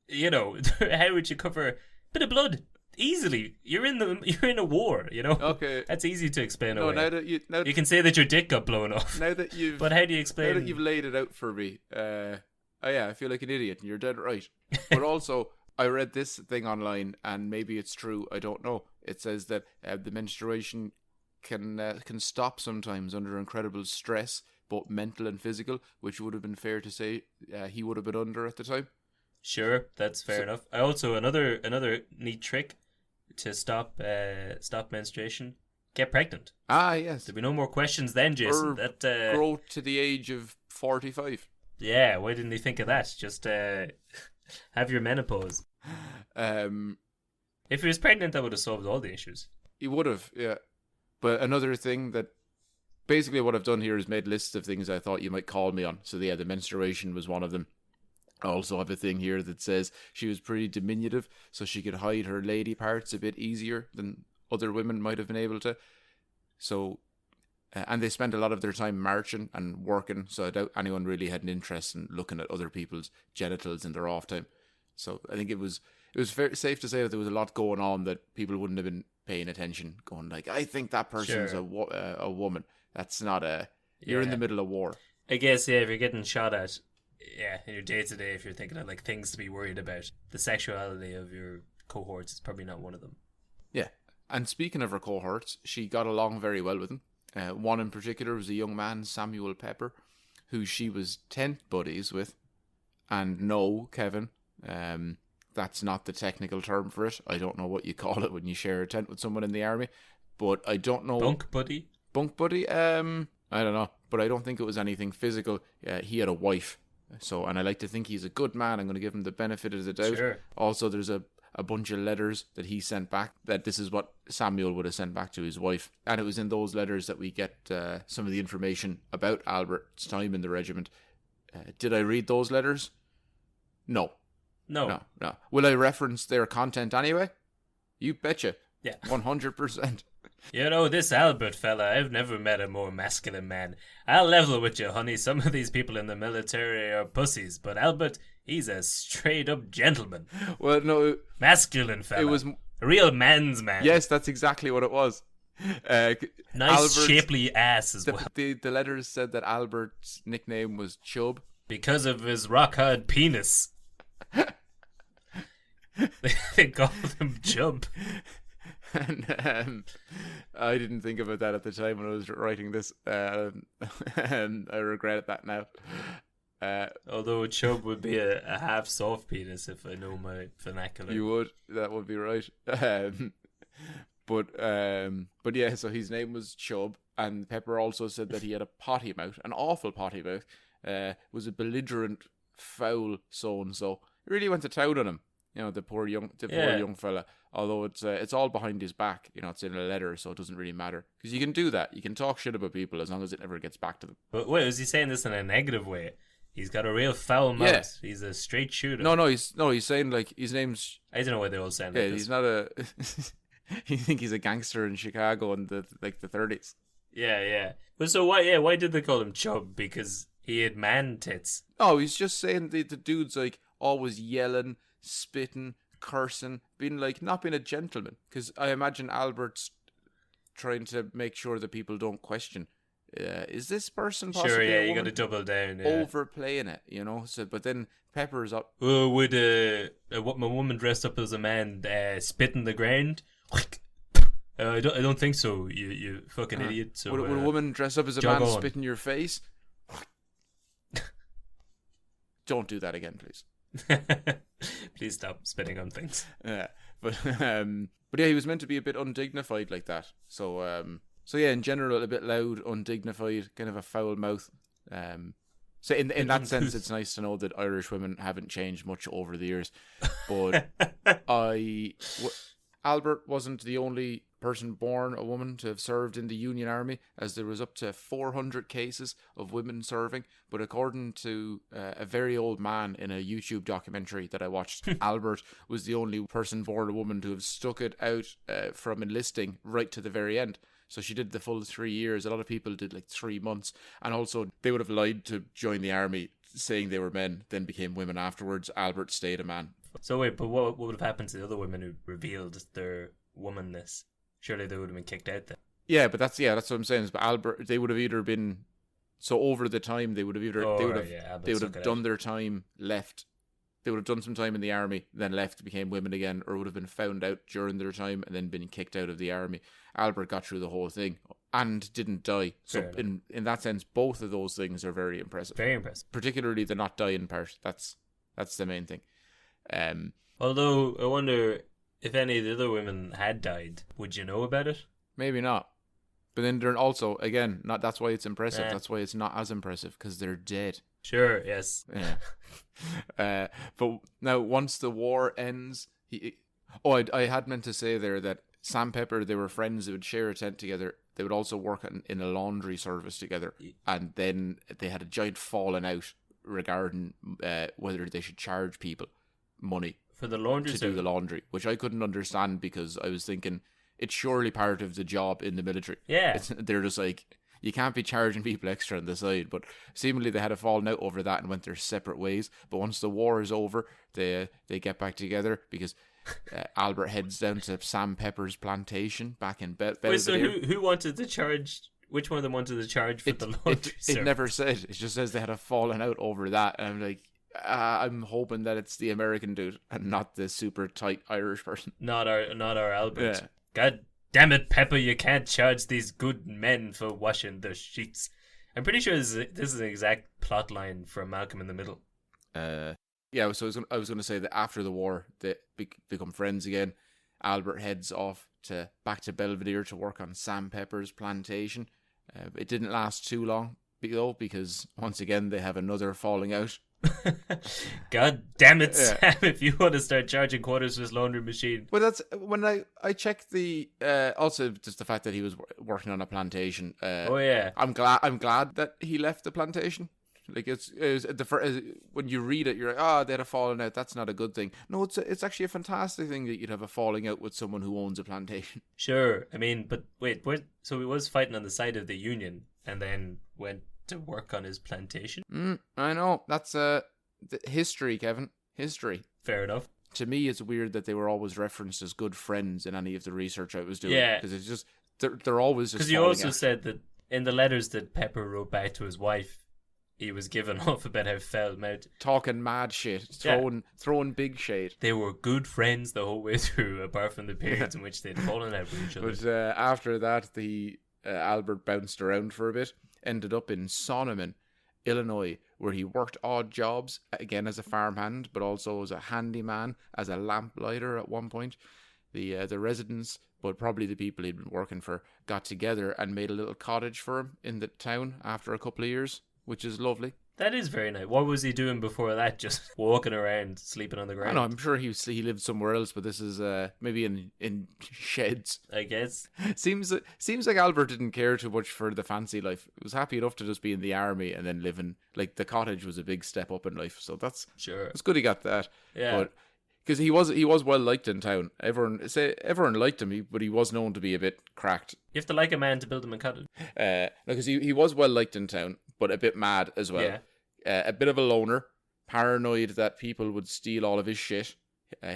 how would you cover a bit of blood? Easily. You're in a war, Okay. That's easy to explain away. Now You can say that your dick got blown off. Now that you've... But how do you explain... Now that you've laid it out for me, I feel like an idiot, and you're dead right. But also, I read this thing online, and maybe it's true, I don't know. It says that the menstruation can stop sometimes under incredible stress, both mental and physical, which would have been fair to say he would have been under at the time. Sure, that's fair enough. I also another neat trick to stop menstruation: get pregnant. Ah, yes. There'll be no more questions then, Jason. Grow to the age of 45. Yeah, why didn't he think of that? Just have your menopause. If he was pregnant, that would have solved all the issues. He would have, yeah. But another thing that... Basically what I've done here is made lists of things I thought you might call me on. So yeah, the menstruation was one of them. I also have a thing here that says she was pretty diminutive, so she could hide her lady parts a bit easier than other women might have been able to. So, and they spent a lot of their time marching and working, so I doubt anyone really had an interest in looking at other people's genitals in their off time. So I think it was safe to say that there was a lot going on that people wouldn't have been paying attention, going like, I think that person's a woman. That's not you're in the middle of war. I guess, yeah, if you're getting shot at, in your day-to-day, if you're thinking of like things to be worried about, the sexuality of your cohorts is probably not one of them. Yeah. And speaking of her cohorts, she got along very well with them. One in particular was a young man, Samuel Pepper, who she was tent buddies with. And no, Kevin, that's not the technical term for it. I don't know what you call it when you share a tent with someone in the army, but I don't know. Bunk buddy? Bunk buddy? I don't know, but I don't think it was anything physical. He had a wife, and I like to think he's a good man. I'm going to give him the benefit of the doubt. Sure. Also, there's a bunch of letters that he sent back, that this is what Samuel would have sent back to his wife, and it was in those letters that we get some of the information about Albert's time in the regiment. Did I read those letters? No. Will I reference their content anyway? You betcha. Yeah. 100%. This Albert fella, I've never met a more masculine man. I'll level with you, honey. Some of these people in the military are pussies, but Albert, he's a straight-up gentleman. Well, no. Masculine fella. It was... A real man's man. Yes, that's exactly what it was. Nice, shapely ass as well. The letters said that Albert's nickname was Chub. Because of his rock-hard penis. They called him Chub. And I didn't think about that at the time when I was writing this, and I regret that now. Although chub would be a half soft penis if I know my vernacular. You would. That would be right. But yeah, so his name was Chub, and Pepper also said that he had a potty mouth, an awful potty mouth. Was a belligerent, foul so-and-so. He really went to town on him. You know, the poor young fella. Although it's all behind his back. You know, it's in a letter, so it doesn't really matter. Because you can do that. You can talk shit about people as long as it never gets back to them. But wait, was he saying this in a negative way? He's got a real foul mouth. Yeah. He's a straight shooter. He's saying like his name's. I don't know why they all sound like this. He's not a. You think he's a gangster in Chicago in the 30s? Yeah. But so why did they call him Chub? Because he had man tits. Oh, he's just saying the dude's like always yelling, spitting, cursing, not being a gentleman. Because I imagine Albert's trying to make sure that people don't question. Is this person possibly sure? Yeah, a woman? You got to double down. Yeah. Overplaying it, you know. So, but then Pepper's up. Would a woman dressed up as a man spit in the ground? I don't think so. You fucking idiot. So would a woman dressed up as a man spit in your face? Don't do that again, please. Please stop spitting on things. Yeah, but yeah, he was meant to be a bit undignified like that. So yeah, in general, a bit loud, undignified, kind of a foul mouth. So in that sense, it's nice to know that Irish women haven't changed much over the years. But Albert wasn't the only person born a woman to have served in the Union Army, as there was up to 400 cases of women serving. But according to a very old man in a YouTube documentary that I watched, Albert was the only person born a woman to have stuck it out from enlisting right to the very end. So she did the full 3 years. A lot of people did like 3 months. And also they would have lied to join the army saying they were men, then became women afterwards. Albert stayed a man. So wait, but what would have happened to the other women who revealed their womanness? Surely they would have been kicked out then. Yeah, but that's what I'm saying. But Albert, they would have either been over the time they would have done their time, left. They would have done some time in the army, then left, became women again, or would have been found out during their time and then been kicked out of the army. Albert got through the whole thing and didn't die. So in that sense, both of those things are very impressive. Very impressive. Particularly the not dying part. That's the main thing. Although I wonder if any of the other women had died, would you know about it? Maybe not. But then they're also, again, not. That's why it's impressive. That's why it's not as impressive, because they're dead. Sure, yes. Yeah. But now, once the war ends, I had meant to say there that Sam Pepper, they were friends. They would share a tent together. They would also work in a laundry service together. And then they had a giant falling out regarding whether they should charge people money for the laundry to do the laundry, which I couldn't understand, because I was thinking it's surely part of the job in the military. Yeah. They're just like, you can't be charging people extra on the side. But seemingly they had a falling out over that and went their separate ways. But once the war is over, they get back together, because Albert heads down to Sam Pepper's plantation back in Belvedere. Wait, so who wanted to charge? Which one of them wanted to charge for the laundry service? It never said. It just says they had a falling out over that. And I'm like, I'm hoping that it's the American dude and not the super tight Irish person. Not our Albert. Yeah. God damn it, Pepper! You can't charge these good men for washing the sheets. I'm pretty sure this is an exact plot line from Malcolm in the Middle. Yeah. So I was going to say that after the war, they become friends again. Albert heads off back to Belvedere to work on Sam Pepper's plantation. It didn't last too long, though, because once again they have another falling out. God damn it, Sam, if you want to start charging quarters for his laundry machine. Well, that's when I checked the also just the fact that he was working on a plantation. I'm glad that he left the plantation. Like it's when you read it, you're like, they had a falling out. That's not a good thing. No, it's actually a fantastic thing that you'd have a falling out with someone who owns a plantation. Sure, I mean, but wait, so he was fighting on the side of the Union and then went to work on his plantation. I know, that's history, Kevin. History. Fair enough. To me, it's weird that they were always referenced as good friends in any of the research I was doing. Yeah, because it's just they're always just. Because you also said that in the letters that Pepper wrote back to his wife, he was given off about how foul-mouthed, talking mad shit, throwing big shade. They were good friends the whole way through, apart from the periods in which they'd fallen out with each other. But after that, the Albert bounced around for a bit. Ended up in Sonneman, Illinois, where he worked odd jobs, again as a farmhand, but also as a handyman, as a lamplighter at one point. The residents, but probably the people he'd been working for, got together and made a little cottage for him in the town after a couple of years, which is lovely. That is very nice. What was he doing before that? Just walking around, sleeping on the ground? I know, I'm sure he lived somewhere else, but this is maybe in sheds, I guess. Seems like Albert didn't care too much for the fancy life. He was happy enough to just be in the army and then living, like, the cottage was a big step up in life. So that's good he got that. Yeah. But because he was well liked in town. Everyone liked him, but he was known to be a bit cracked. You have to like a man to build him a cottage. Because he was well liked in town, but a bit mad as well. Yeah. A bit of a loner, paranoid that people would steal all of his shit.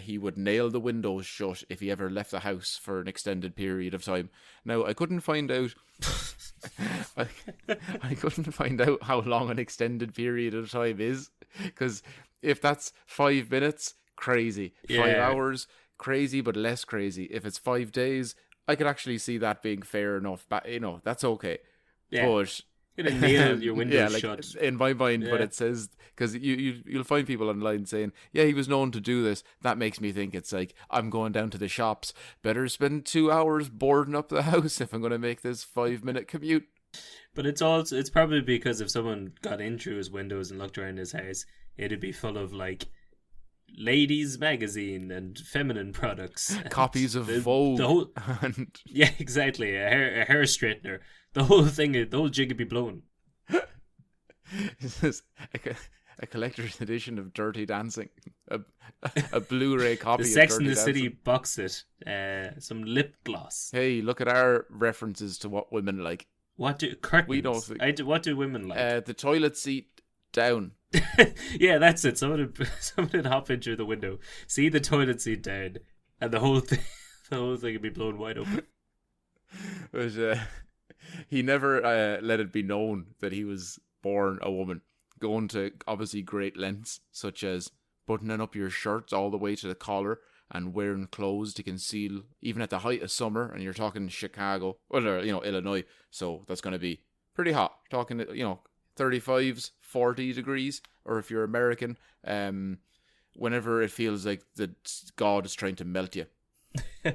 He would nail the windows shut if he ever left the house for an extended period of time. Now, I couldn't find out. I couldn't find out how long an extended period of time is, because if that's 5 minutes, crazy. 5 hours, crazy, but less crazy. If it's 5 days, I could actually see that being fair enough. But that's okay. Yeah. But you're gonna nail your windows shut in my mind. But it says, because you'll find people online saying, yeah, he was known to do this. That makes me think it's like, I'm going down to the shops, better spend 2 hours boarding up the house if I'm going to make this 5-minute commute. But it's probably because if someone got in through his windows and looked around his house, it'd be full of like ladies' magazine and feminine products, copies of Vogue. The whole, yeah, exactly. A hair straightener. The whole jig would be blown. This is a collector's edition of Dirty Dancing. A Blu-ray copy the of Sex Dirty and the Dancing. City box set. Some lip gloss. Hey, look at our references to what women like. What do curtains? We don't think. What do women like? The toilet seat down. Yeah, that's it. Someone would hop in through the window, see the toilet seat down, and the whole thing would be blown wide open. But he never let it be known that he was born a woman, going to obviously great lengths, such as buttoning up your shirts all the way to the collar and wearing clothes to conceal, even at the height of summer. And you're talking Chicago, Illinois, so that's going to be pretty hot. Talking, 35s, 40 degrees, or if you're American, whenever it feels like God is trying to melt you.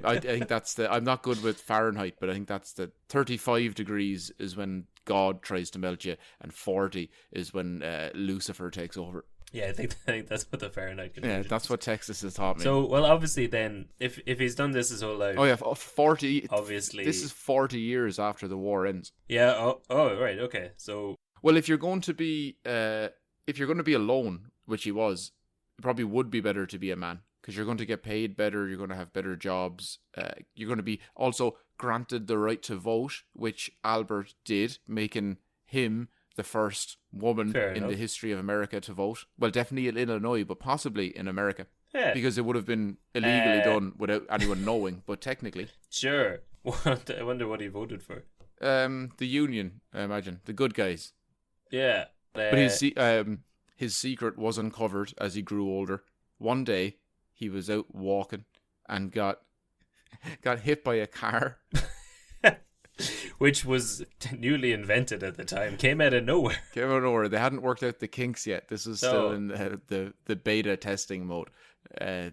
I think that's I'm not good with Fahrenheit, but I think that's 35 degrees is when God tries to melt you, and 40 is when Lucifer takes over. Yeah, I think that's what the Fahrenheit conversion. Yeah, that's what Texas has taught me. So, well, obviously then, if he's done this his whole life... Oh yeah, 40... Obviously... This is 40 years after the war ends. Yeah, oh right, okay, so... Well, if you're going to be alone, which he was, it probably would be better to be a man, because you're going to get paid better, you're going to have better jobs, you're going to be also granted the right to vote, which Albert did, making him the first woman in the history of America to vote. Well, definitely in Illinois, but possibly in America. Yeah. Because it would have been illegally done without anyone knowing, but technically. Sure. I wonder what he voted for. The Union, I imagine. The good guys. Yeah. But his secret was uncovered as he grew older. One day, he was out walking and got hit by a car. Which was newly invented at the time. Came out of nowhere. They hadn't worked out the kinks yet. This was still in the beta testing mode.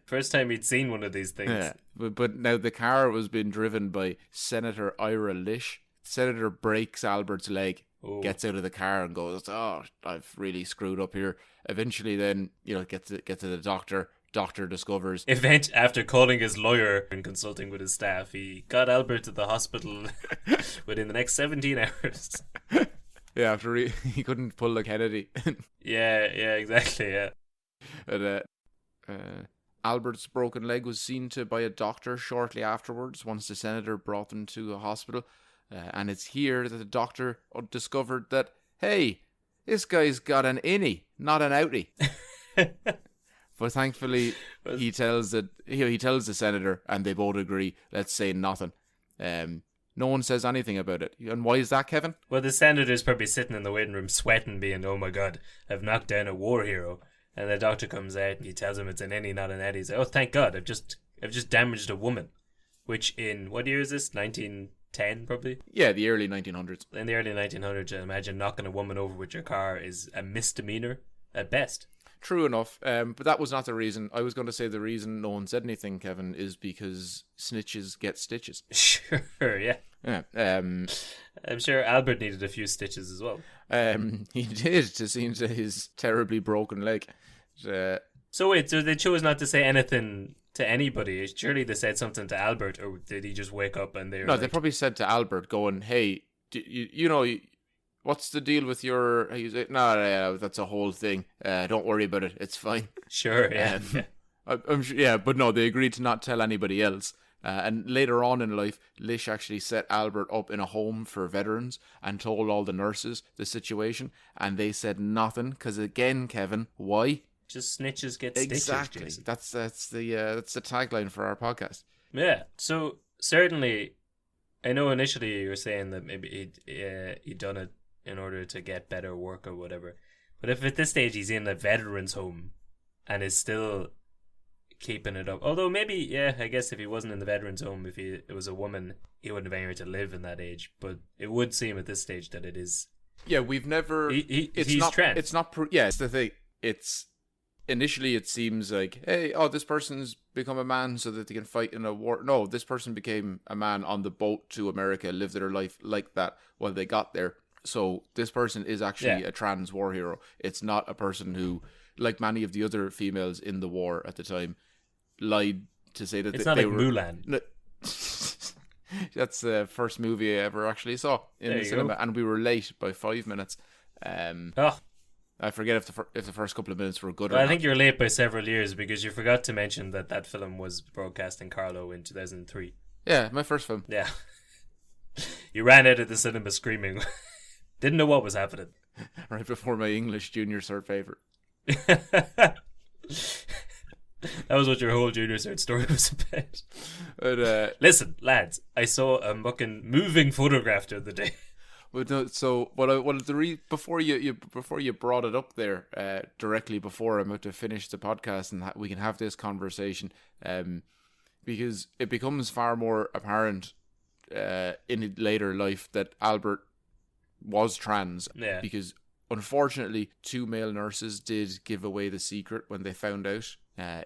First time he'd seen one of these things. Yeah. But now the car was being driven by Senator Ira Lish. Senator breaks Albert's leg, gets out of the car and goes, "Oh, I've really screwed up here." Eventually then, get to the doctor. Doctor discovers... After calling his lawyer and consulting with his staff, he got Albert to the hospital within the next 17 hours. Yeah, after he couldn't pull the Kennedy. Yeah, exactly, yeah. And, Albert's broken leg was seen to by a doctor shortly afterwards, once the senator brought them to a hospital. And it's here that the doctor discovered that, hey, this guy's got an innie, not an outie. But thankfully, he tells the senator, and they both agree, let's say nothing. No one says anything about it. And why is that, Kevin? Well, the senator's probably sitting in the waiting room sweating, being, oh my god, I've knocked down a war hero. And the doctor comes out and he tells him it's an innie, not an Eddie. He's like, oh, thank God, I've just damaged a woman. Which in, what year is this? 1910? 10 probably. Yeah, the early 1900s. In the early 1900s, I imagine knocking a woman over with your car is a misdemeanor at best. True enough, but that was not the reason. I was going to say the reason no one said anything, Kevin, is because snitches get stitches. Sure, yeah. Yeah, I'm sure Albert needed a few stitches as well. he did to see to his terribly broken leg. So wait, so they chose not to say anything to anybody? Surely they said something to Albert, or did he just wake up and they were No, like... they probably said to Albert, going, "Hey, you know, what's the deal with your?" He's like, "No, that's a whole thing. Don't worry about it. It's fine." Sure, yeah. I'm sure, yeah, but no, they agreed to not tell anybody else. And later on in life, Lish actually set Albert up in a home for veterans and told all the nurses the situation, and they said nothing because, again, Kevin, why? Just snitches get stitches. Exactly. Jason. That's the tagline for our podcast. Yeah. So certainly, I know initially you were saying that maybe he'd done it in order to get better work or whatever. But if at this stage he's in a veterans home and is still keeping it up, although maybe, yeah, I guess if he wasn't in the veterans home, if it was a woman, he wouldn't have anywhere to live in that age. But it would seem at this stage that it is. Yeah, we've never. He's trans. It's not. Yeah, it's the thing. It's. Initially, it seems like, hey, this person's become a man so that they can fight in a war. No, this person became a man on the boat to America, lived their life like that while they got there. So this person is actually a trans war hero. It's not a person who, like many of the other females in the war at the time, lied to say that it's they not like were... Mulan. No, that's the first movie I ever actually saw in the cinema, and we were late by 5 minutes. I forget if the first couple of minutes were good or not. I think you're late by several years because you forgot to mention that film was broadcast in Carlo in 2003. Yeah, my first film. Yeah. You ran out of the cinema screaming. Didn't know what was happening. Right before my English junior cert paper. That was what your whole junior cert story was about. But, listen, lads, I saw a fucking moving photograph the other day. So before you brought it up there, directly before I'm about to finish the podcast and we can have this conversation, because it becomes far more apparent in later life that Albert was trans. Yeah. Because unfortunately, 2 male nurses did give away the secret when they found out.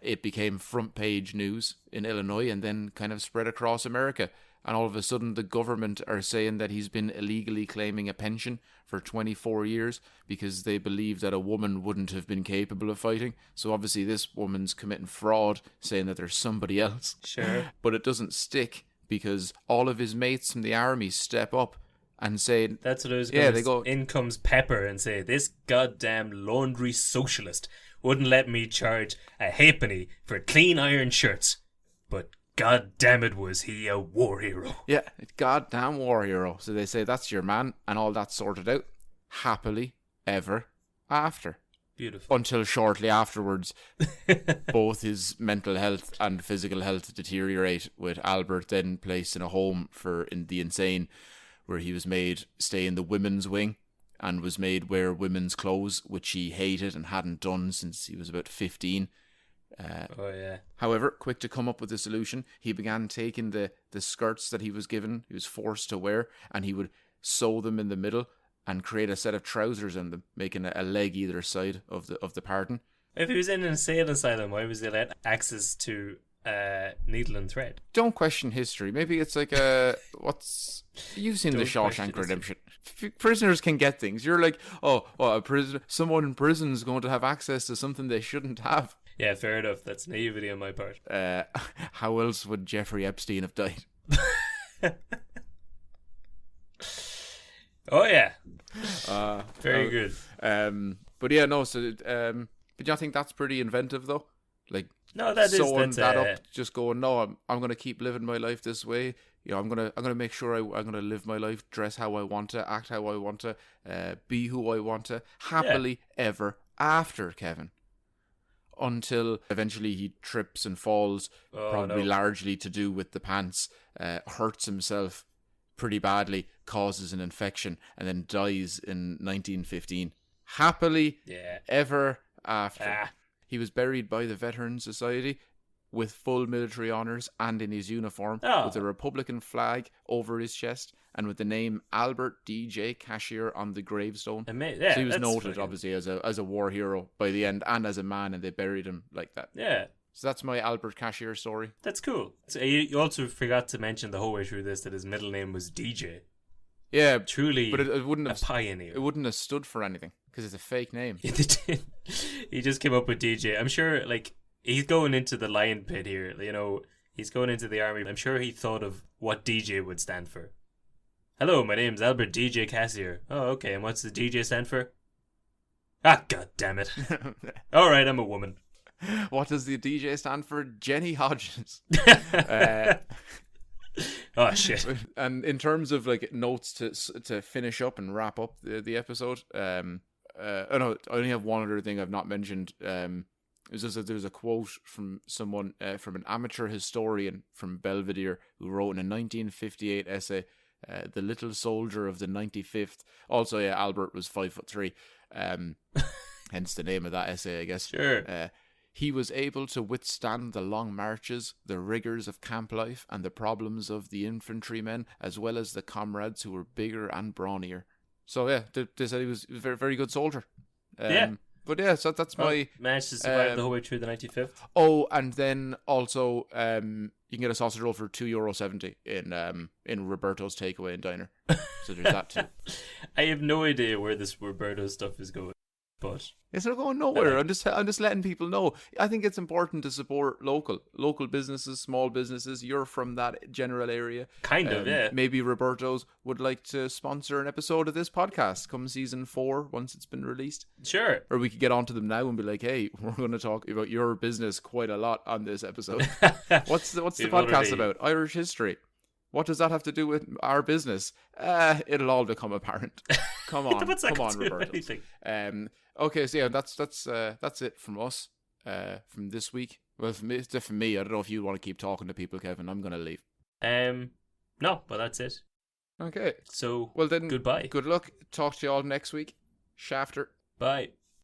It became front page news in Illinois and then kind of spread across America. And all of a sudden, the government are saying that he's been illegally claiming a pension for 24 years because they believe that a woman wouldn't have been capable of fighting. So obviously, this woman's committing fraud, saying that there's somebody else. Sure. But it doesn't stick because all of his mates from the army step up and say... That's what I was going to say. They go, in comes Pepper and say, this goddamn laundry socialist wouldn't let me charge a halfpenny for clean iron shirts. But... God damn it, was he a war hero? Yeah, goddamn war hero. So they say that's your man, and all that's sorted out happily ever after. Beautiful. Until shortly afterwards, both his mental health and physical health deteriorate, with Albert then placed in a home for the insane, where he was made stay in the women's wing and was made wear women's clothes, which he hated and hadn't done since he was about 15. However, quick to come up with a solution, he began taking the skirts that he was given, he was forced to wear, and he would sew them in the middle and create a set of trousers in them, making a leg either side of the parting. If he was in an insane asylum, why was he allowed access to needle and thread? Don't question history. Maybe it's like you've seen the Shawshank Redemption. Prisoners can get things. You're like, someone in prison is going to have access to something they shouldn't have. Yeah, fair enough. That's naivety on my part. How else would Jeffrey Epstein have died? Oh yeah, very good. But yeah, no. So, but you think that's pretty inventive, though? Like, no, that's up, just going, no, I'm going to keep living my life this way. You know, I'm gonna make sure I'm gonna live my life, dress how I want to, act how I want to, be who I want to, happily ever after, Kevin. Until eventually he trips and falls, probably largely to do with the pants, hurts himself pretty badly, causes an infection, and then dies in 1915. Happily ever after. He was buried by the Veteran Society with full military honours and in his uniform, with a Republican flag over his chest, and with the name Albert DJ Cashier on the gravestone. Yeah, so he was noted, obviously, as a war hero by the end, and as a man, and they buried him like that. Yeah. So that's my Albert Cashier story. That's cool. So you also forgot to mention the whole way through this that his middle name was DJ. Yeah, truly, but it wouldn't have pioneer. It wouldn't have stood for anything because it's a fake name. He just came up with DJ. I'm sure, like, he's going into the lion pit here. You know, he's going into the army. I'm sure he thought of what DJ would stand for. Hello, my name's Albert DJ Cashier. Oh, okay. And what's the DJ stand for? Ah, god damn it! All right, I'm a woman. What does the DJ stand for? Jenny Hodges. Oh shit! And in terms of like notes to finish up and wrap up the episode, no, I only have one other thing I've not mentioned. Is just that there's a quote from someone from an amateur historian from Belvedere who wrote in a 1958 essay, "The Little Soldier of the 95th." Also, yeah, Albert was 5'3", hence the name of that essay, I guess. Sure. He was able to withstand the long marches, the rigours of camp life, and the problems of the infantrymen, as well as the comrades who were bigger and brawnier. So yeah, they said he was a very, very good soldier. Yeah. But yeah, so that's my... Managed to survive the whole way through the 95th. Oh, and then also you can get a sausage roll for €2.70 in Roberto's Takeaway and Diner. So there's that too. I have no idea where this Roberto stuff is going. But it's not going nowhere. I'm just letting people know. I think it's important to support local businesses, small businesses. You're from that general area, kind of. Yeah. Maybe Roberto's would like to sponsor an episode of this podcast come season 4 once it's been released. Sure. Or we could get onto them now and be like, hey, we're going to talk about your business quite a lot on this episode. What's the podcast about? Irish history. What does that have to do with our business? It'll all become apparent. Come on, Roberto. Okay, so yeah, that's it from us from this week. Well, from me, I don't know if you want to keep talking to people, Kevin. I'm gonna leave. No, but that's it. Okay. So well then, goodbye. Good luck. Talk to you all next week. Shafter. Bye.